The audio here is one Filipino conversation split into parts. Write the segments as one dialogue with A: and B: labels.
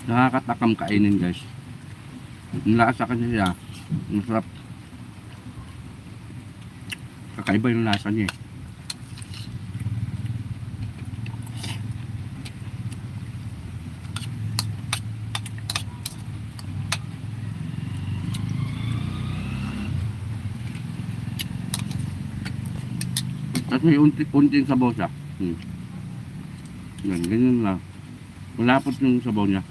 A: Nakakatakam kainin guys. Ang lasa kasi siya. Masarap. Kakaiba yung lasa niya eh. At may unti-unting sabaw siya. Yan, ganyan lang. Malapot yung sabaw niya.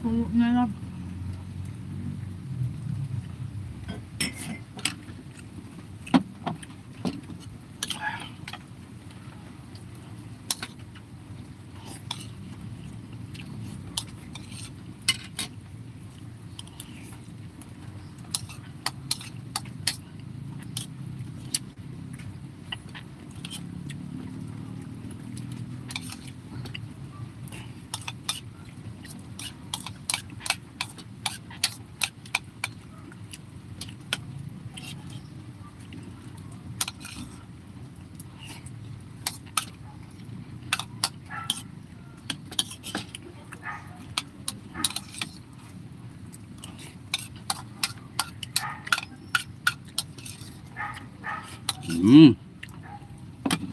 B: Pulo na lang.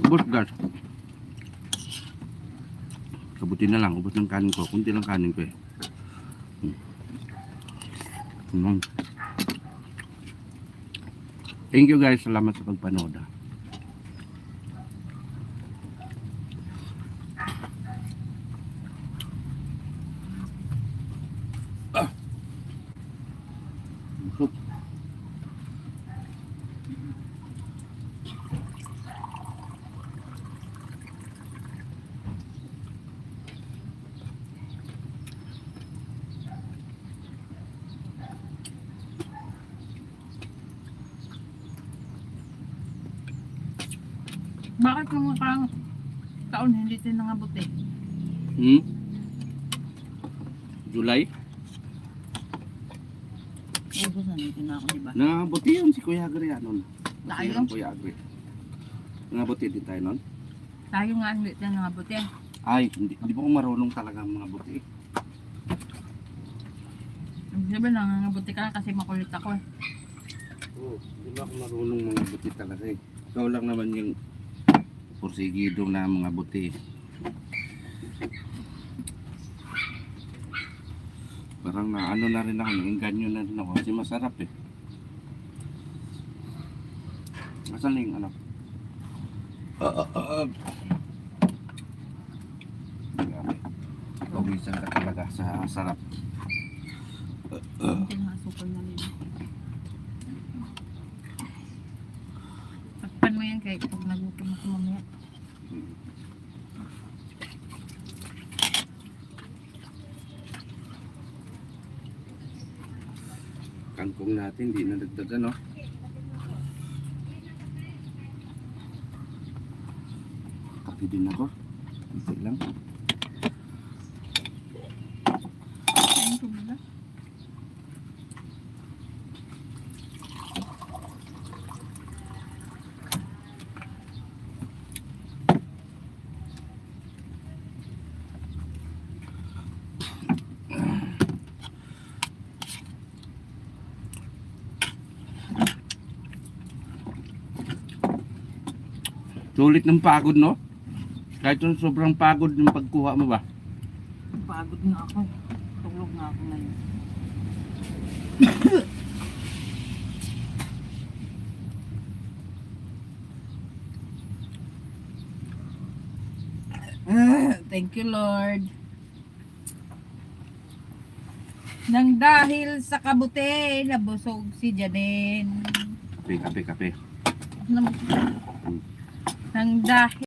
B: Ubos guys. Kabuti na lang, ubos ng kanin ko. Kunti lang kanin ko eh. Thank you guys, salamat sa pagpanood. Busog. Bakit yung mga taon hindi din nangabuti?
A: July?
B: Ubus na dito na ako, diba?
A: Nangabuti yun si Kuya Agri nun.
B: Tayo?
A: Kuya Agri. Nangabuti din tayo nun?
B: Tayo nga hindi din nangabuti.
A: Ay, hindi po ako marunong talaga mga buti.
B: Sabi nangabuti ka kasi makulit ako eh.
A: Oo, hindi na ako marunong mga buti talaga eh. Ikaw lang naman yung porsigido na mga buti. Parang na ano na rin ako, nainganyo na rin ako kasi masarap eh. Asan na yung ano? Grabe. Pawisan ka talaga sa sarap.
B: Hindi na asukal na nila. Takpan mo yan kahit pag nagutom ako mamaya.
A: Kangkong natin, di na dagdagan no? Kapi din ako. Isip lang.
B: Ano ito ba?
A: Sulit ng pagod no? Kahit sobrang pagod yung pagkuha mo ba?
B: Pagod na ako. Tulog na ako ngayon. Thank you, Lord. Nang dahil sa kabuti, nabusog si Janine.
A: Kape.
B: Nang dahil